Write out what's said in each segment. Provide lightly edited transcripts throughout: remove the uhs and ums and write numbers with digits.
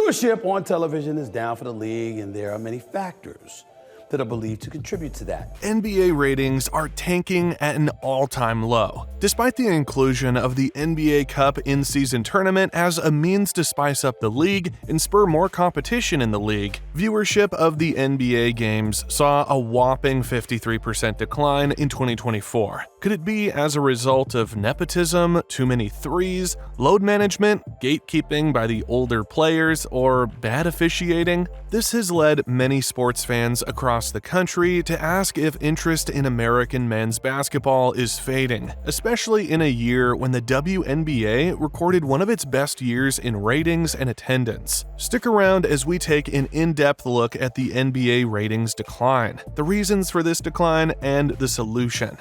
Viewership on television is down for the league, and there are many factors that are believed to contribute to that. NBA ratings are tanking at an all-time low. Despite the inclusion of the NBA Cup in-season tournament as a means to spice up the league and spur more competition in the league, viewership of the NBA games saw a whopping 53% decline in 2024. Could it be as a result of nepotism, too many threes, load management, gatekeeping by the older players, or bad officiating? This has led many sports fans across the country to ask if interest in American men's basketball is fading, especially in a year when the WNBA recorded one of its best years in ratings and attendance. Stick around as we take an in-depth look at the NBA ratings decline, the reasons for this decline, and the solution.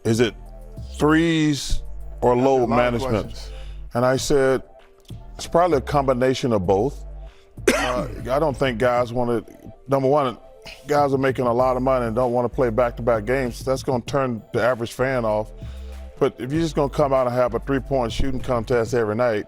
Is it threes or load management? And I said, it's probably a combination of both. I don't think guys want to, number one, guys are making a lot of money and don't want to play back-to-back games. That's going to turn the average fan off. But if you're just going to come out and have a three-point shooting contest every night,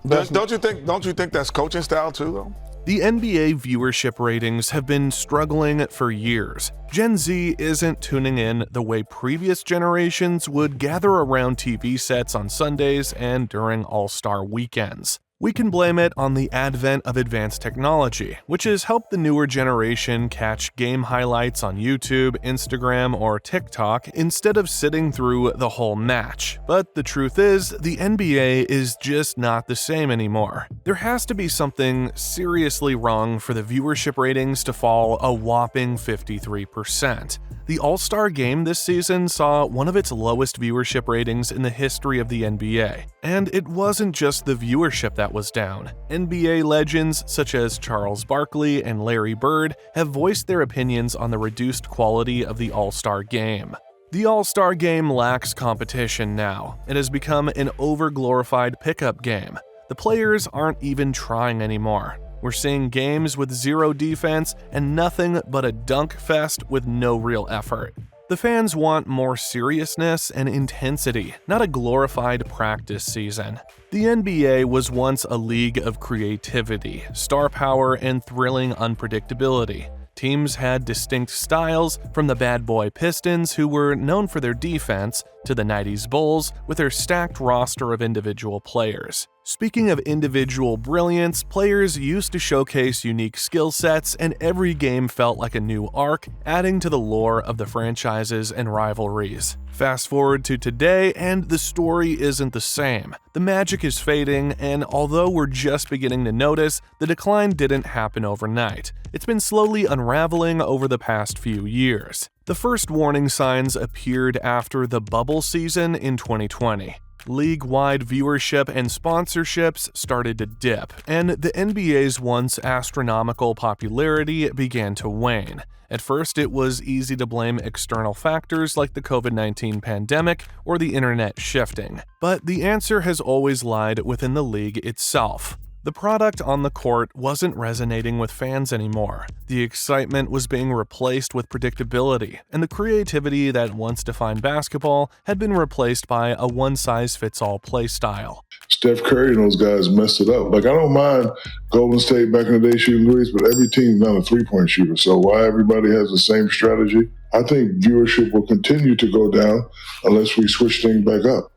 don't you think that's coaching style too, though? The NBA viewership ratings have been struggling for years. Gen Z isn't tuning in the way previous generations would gather around TV sets on Sundays and during All-Star weekends. We can blame it on the advent of advanced technology, which has helped the newer generation catch game highlights on YouTube, Instagram, or TikTok instead of sitting through the whole match. But the truth is, the NBA is just not the same anymore. There has to be something seriously wrong for the viewership ratings to fall a whopping 53%. The All-Star Game this season saw one of its lowest viewership ratings in the history of the NBA. And it wasn't just the viewership that was down. NBA legends such as Charles Barkley and Larry Bird have voiced their opinions on the reduced quality of the All-Star Game. The All-Star Game lacks competition now. It has become an over-glorified pickup game. The players aren't even trying anymore. We're seeing games with zero defense and nothing but a dunk fest with no real effort. The fans want more seriousness and intensity, not a glorified practice season. The NBA was once a league of creativity, star power, and thrilling unpredictability. Teams had distinct styles, from the bad boy Pistons, who were known for their defense, to the 90s Bulls, with their stacked roster of individual players. Speaking of individual brilliance, players used to showcase unique skill sets, and every game felt like a new arc, adding to the lore of the franchises and rivalries. Fast forward to today, and the story isn't the same. The magic is fading, and although we're just beginning to notice, the decline didn't happen overnight. It's been slowly unraveling over the past few years. The first warning signs appeared after the bubble season in 2020. League-wide viewership and sponsorships started to dip, and the NBA's once astronomical popularity began to wane. At first, it was easy to blame external factors like the COVID-19 pandemic or the internet shifting. But the answer has always lied within the league itself. The product on the court wasn't resonating with fans anymore. The excitement was being replaced with predictability, and the creativity that once defined basketball had been replaced by a one-size-fits-all play style. Steph Curry and those guys messed it up. Like, I don't mind Golden State back in the day shooting threes, but every team's not a three-point shooter. So why everybody has the same strategy? I think viewership will continue to go down unless we switch things back up.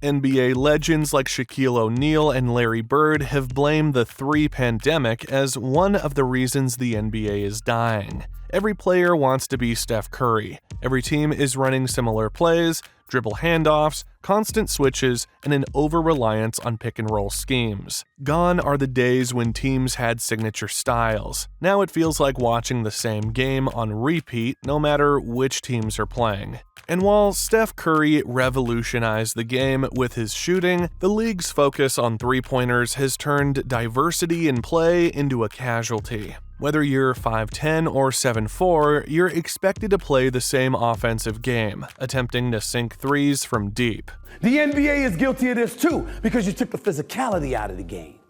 NBA legends like Shaquille O'Neal and Larry Bird have blamed the three pandemic as one of the reasons the NBA is dying. Every player wants to be Steph Curry. Every team is running similar plays, dribble handoffs, constant switches, and an over-reliance on pick-and-roll schemes. Gone are the days when teams had signature styles. Now it feels like watching the same game on repeat no matter which teams are playing. And while Steph Curry revolutionized the game with his shooting, the league's focus on three-pointers has turned diversity in play into a casualty. Whether you're 5'10 or 7'4, you're expected to play the same offensive game, attempting to sink threes from deep. The NBA is guilty of this too, because you took the physicality out of the game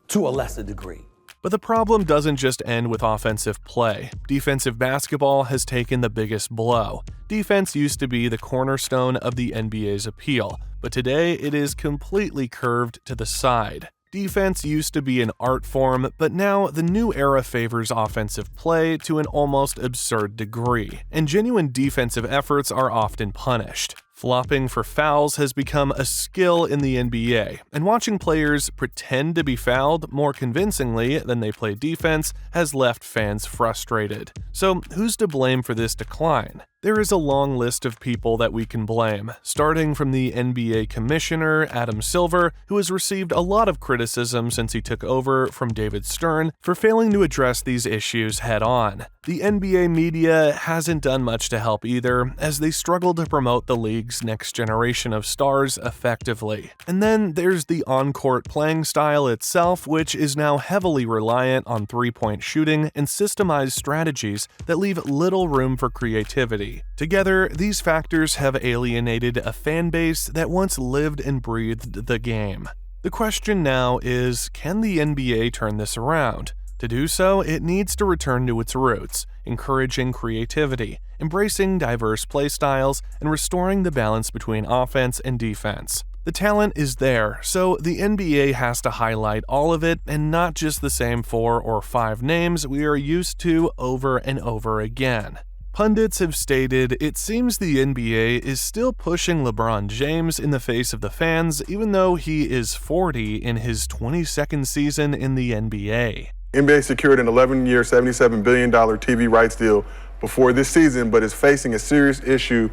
to a lesser degree. But the problem doesn't just end with offensive play. Defensive basketball has taken the biggest blow. Defense used to be the cornerstone of the NBA's appeal, but today it is completely curved to the side. Defense used to be an art form, but now the new era favors offensive play to an almost absurd degree, and genuine defensive efforts are often punished. Flopping for fouls has become a skill in the NBA, and watching players pretend to be fouled more convincingly than they play defense has left fans frustrated. So, who's to blame for this decline? There is a long list of people that we can blame, starting from the NBA commissioner, Adam Silver, who has received a lot of criticism since he took over from David Stern for failing to address these issues head-on. The NBA media hasn't done much to help either, as they struggle to promote the league's next generation of stars effectively. And then there's the on-court playing style itself, which is now heavily reliant on three-point shooting and systemized strategies that leave little room for creativity. Together, these factors have alienated a fan base that once lived and breathed the game. The question now is, can the NBA turn this around? To do so, it needs to return to its roots, encouraging creativity, embracing diverse playstyles, and restoring the balance between offense and defense. The talent is there, so the NBA has to highlight all of it and not just the same 4 or 5 names we are used to over and over again. Pundits have stated it seems the NBA is still pushing LeBron James in the face of the fans even though he is 40 in his 22nd season in the NBA. NBA secured an 11-year, $77 billion TV rights deal before this season, but is facing a serious issue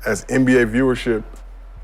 as NBA viewership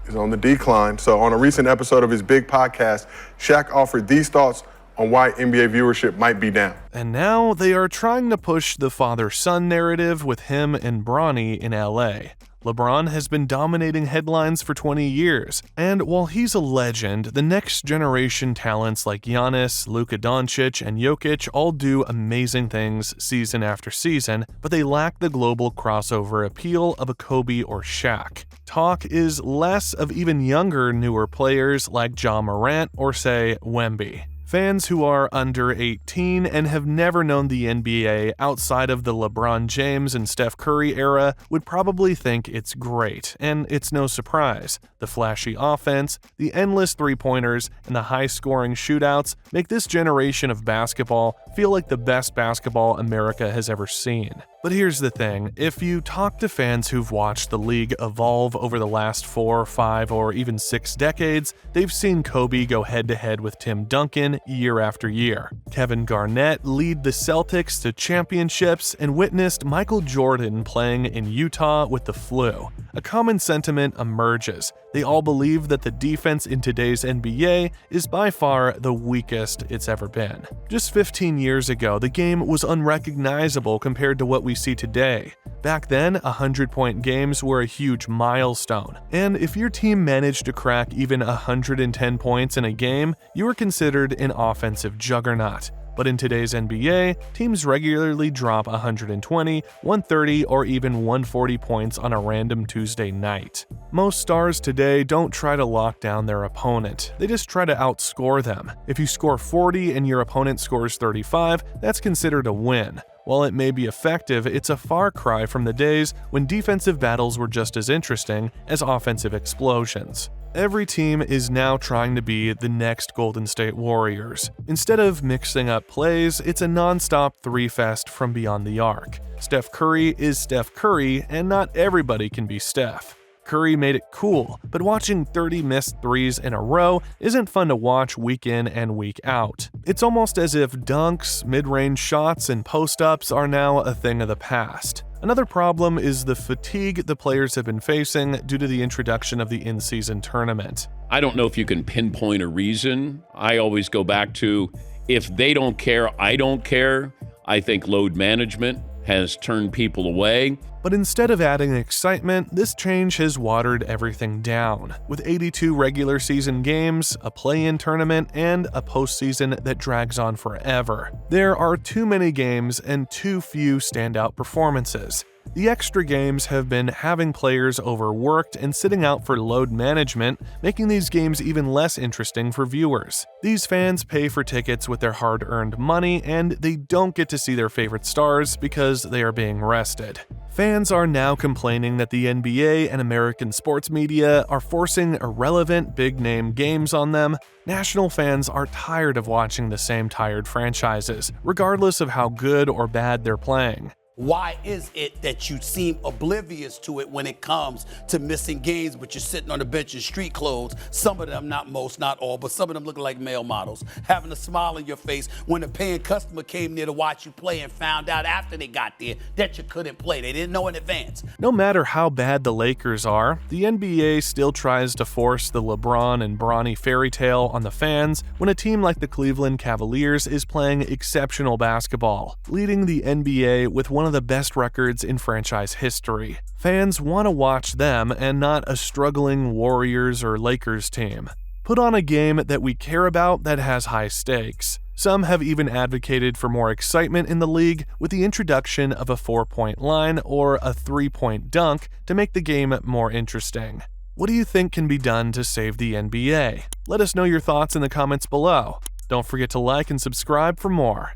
is on the decline. So on a recent episode of his big podcast, Shaq offered these thoughts on why NBA viewership might be down. And now they are trying to push the father-son narrative with him and Bronny in LA. LeBron has been dominating headlines for 20 years, and while he's a legend, the next generation talents like Giannis, Luka Doncic, and Jokic all do amazing things season after season, but they lack the global crossover appeal of a Kobe or Shaq. Talk is less of even younger, newer players like Ja Morant or, say, Wemby. Fans who are under 18 and have never known the NBA outside of the LeBron James and Steph Curry era would probably think it's great, and it's no surprise. The flashy offense, the endless three-pointers, and the high-scoring shootouts make this generation of basketball feel like the best basketball America has ever seen. But here's the thing, if you talk to fans who've watched the league evolve over the last 4, 5, or even 6 decades, they've seen Kobe go head-to-head with Tim Duncan year after year, Kevin Garnett lead the Celtics to championships, and witnessed Michael Jordan playing in Utah with the flu. A common sentiment emerges. They all believe that the defense in today's NBA is by far the weakest it's ever been. Just 15 years ago, the game was unrecognizable compared to what we see today. Back then, 100-point games were a huge milestone, and if your team managed to crack even 110 points in a game, you were considered an offensive juggernaut. But in today's NBA, teams regularly drop 120, 130, or even 140 points on a random Tuesday night. Most stars today don't try to lock down their opponent, they just try to outscore them. If you score 40 and your opponent scores 35, that's considered a win. While it may be effective, it's a far cry from the days when defensive battles were just as interesting as offensive explosions. Every team is now trying to be the next Golden State Warriors. Instead of mixing up plays, it's a non-stop three-fest from beyond the arc. Steph Curry is Steph Curry, and not everybody can be Steph. Curry made it cool, but watching 30 missed threes in a row isn't fun to watch week in and week out. It's almost as if dunks, mid-range shots, and post-ups are now a thing of the past. Another problem is the fatigue the players have been facing due to the introduction of the in-season tournament. I don't know if you can pinpoint a reason. I always go back to, if they don't care, I don't care. I think load management has turned people away. But instead of adding excitement, this change has watered everything down, with 82 regular season games, a play-in tournament, and a postseason that drags on forever. There are too many games and too few standout performances. The extra games have been having players overworked and sitting out for load management, making these games even less interesting for viewers. These fans pay for tickets with their hard-earned money, and they don't get to see their favorite stars because they are being rested. Fans are now complaining that the NBA and American sports media are forcing irrelevant, big-name games on them. National fans are tired of watching the same tired franchises, regardless of how good or bad they're playing. Why is it that you seem oblivious to it when it comes to missing games, but you're sitting on the bench in street clothes? Some of them, not most, not all, but some of them looking like male models, having a smile on your face when a paying customer came there to watch you play and found out after they got there that you couldn't play. They didn't know in advance. No matter how bad the Lakers are, the NBA still tries to force the LeBron and Bronny fairy tale on the fans when a team like the Cleveland Cavaliers is playing exceptional basketball, leading the NBA with one of the best records in franchise history. Fans want to watch them and not a struggling Warriors or Lakers team. Put on a game that we care about that has high stakes. Some have even advocated for more excitement in the league with the introduction of a 4-point line or a 3-point dunk to make the game more interesting. What do you think can be done to save the NBA? Let us know your thoughts in the comments below. Don't forget to like and subscribe for more.